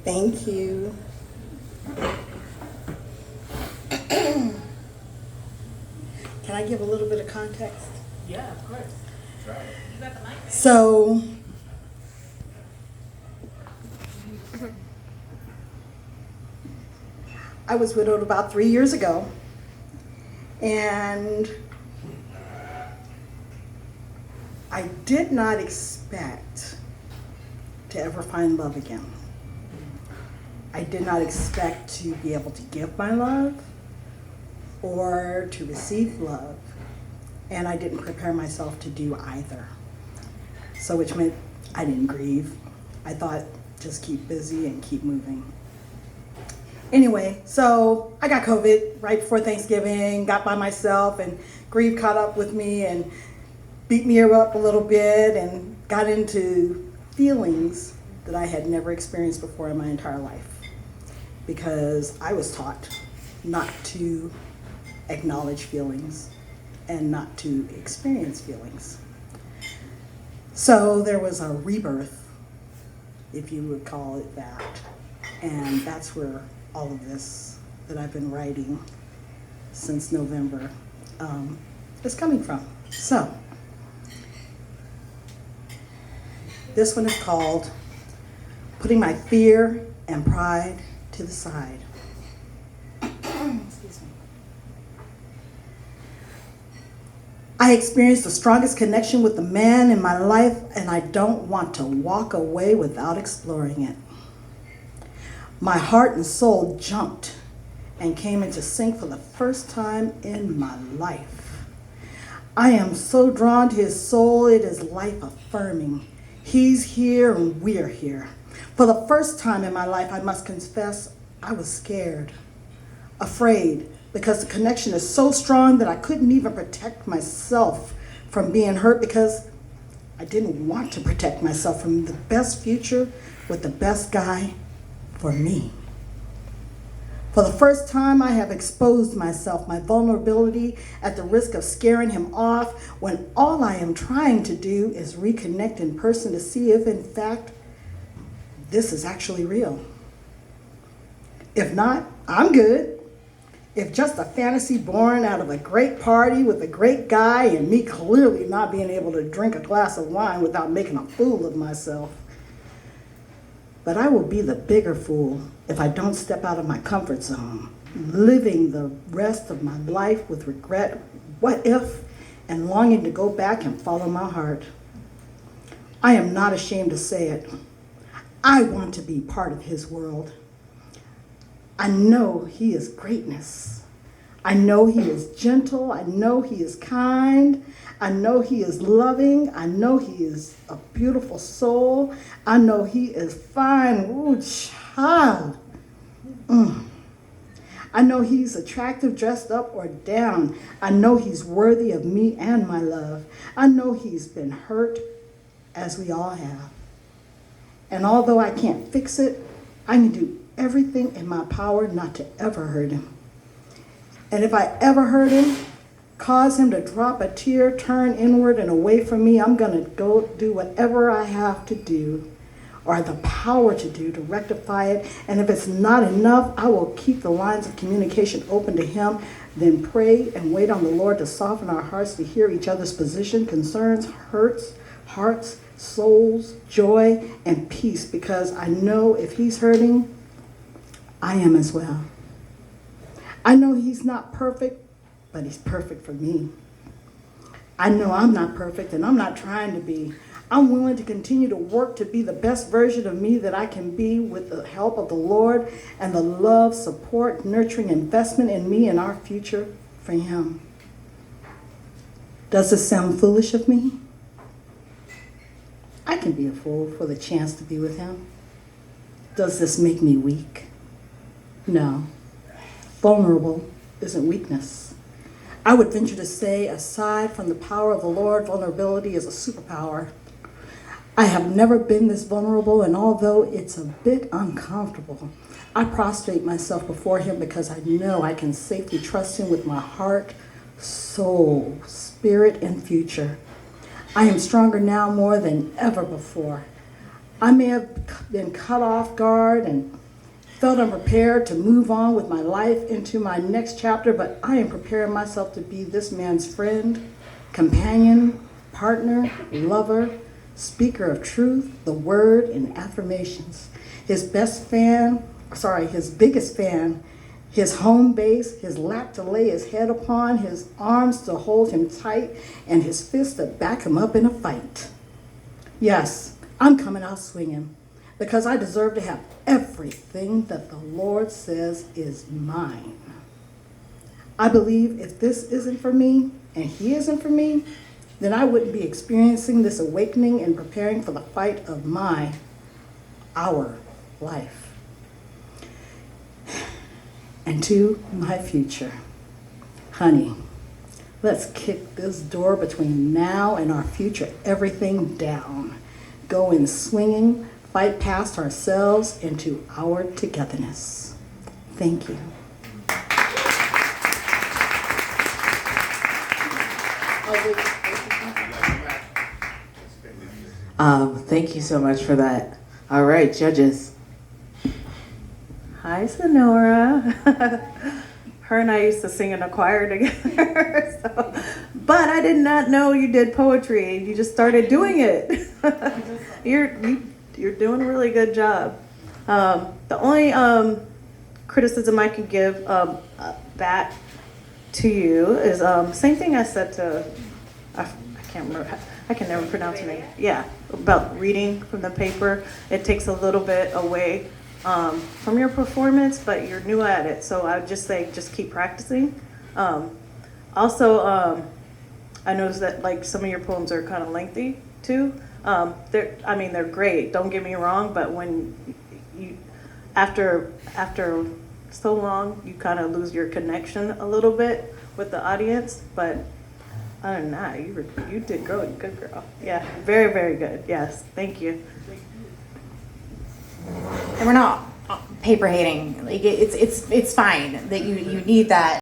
Thank you. Can I give a little bit of context? Yeah, of course. Right. You got the mic. So, I was widowed about 3 years ago, and I did not expect to ever find love again. I did not expect to be able to give my love or to receive love, and I didn't prepare myself to do either. So which meant I didn't grieve. I thought just keep busy and keep moving. Anyway, so I got COVID right before Thanksgiving, got by myself, and grief caught up with me and beat me up a little bit and got into feelings that I had never experienced before in my entire life, because I was taught not to acknowledge feelings and not to experience feelings. So there was a rebirth, if you would call it that, and that's where all of this that I've been writing since November is coming from. So this one is called Putting My Fear and Pride to the Side. Excuse me. I experienced the strongest connection with the man in my life, and I don't want to walk away without exploring it. My heart and soul jumped and came into sync for the first time in my life. I am so drawn to his soul, it is life affirming. He's here and we're here. For the first time in my life, I must confess, I was scared, afraid, because the connection is so strong that I couldn't even protect myself from being hurt, because I didn't want to protect myself from the best future with the best guy for me. For the first time, I have exposed myself, my vulnerability, at the risk of scaring him off, when all I am trying to do is reconnect in person to see if, in fact, this is actually real. If not, I'm good. If just a fantasy born out of a great party with a great guy and me clearly not being able to drink a glass of wine without making a fool of myself. But I will be the bigger fool if I don't step out of my comfort zone, living the rest of my life with regret, what if, and longing to go back and follow my heart. I am not ashamed to say it. I want to be part of his world. I know he is greatness. I know he is gentle. I know he is kind. I know he is loving. I know he is a beautiful soul. I know he is fine. Ooh, child. I know he's attractive, dressed up or down. I know he's worthy of me and my love. I know he's been hurt, as we all have. And although I can't fix it, I can do everything in my power not to ever hurt him. And if I ever hurt him, cause him to drop a tear, turn inward and away from me, I'm going to go do whatever I have to do, or the power to do, to rectify it. And if it's not enough, I will keep the lines of communication open to him, then pray and wait on the Lord to soften our hearts to hear each other's position, concerns, hurts, hearts, souls, joy, and peace, because I know if he's hurting, I am as well. I know he's not perfect, but he's perfect for me. I know I'm not perfect, and I'm not trying to be. I'm willing to continue to work to be the best version of me that I can be, with the help of the Lord and the love, support, nurturing investment in me and our future for him. Does this sound foolish of me? I can be a fool for the chance to be with him. Does this make me weak? No. Vulnerable isn't weakness. I would venture to say, aside from the power of the Lord, vulnerability is a superpower. I have never been this vulnerable, and although it's a bit uncomfortable, I prostrate myself before him because I know I can safely trust him with my heart, soul, spirit, and future. I am stronger now more than ever before. I may have been cut off guard and felt unprepared to move on with my life into my next chapter, but I am preparing myself to be this man's friend, companion, partner, lover, speaker of truth, the word, and affirmations. His biggest fan, his home base, his lap to lay his head upon, his arms to hold him tight, and his fists to back him up in a fight. Yes, I'm coming out swinging because I deserve to have everything that the Lord says is mine. I believe if this isn't for me and he isn't for me, then I wouldn't be experiencing this awakening and preparing for the fight of our life. And to my future. Honey, let's kick this door between now and our future everything down. Go in swinging, fight past ourselves into our togetherness. Thank you. Thank you so much for that. All right, judges. Hi, Sonora. Her and I used to sing in a choir together. But I did not know you did poetry. You just started doing it. You're doing a really good job. The only criticism I can give back to you is same thing I said to I can't remember. I can never pronounce her name. Yeah, about reading from the paper. It takes a little bit away from your performance, but you're new at it. So I would just say, just keep practicing. Also, I noticed that like some of your poems are kind of lengthy too. They're great. Don't get me wrong, but when you after so long, you kind of lose your connection a little bit with the audience. But other than that, you did good, girl. Yeah, very, very good. Yes, thank you. And we're not paper hating. Like it's fine that you need that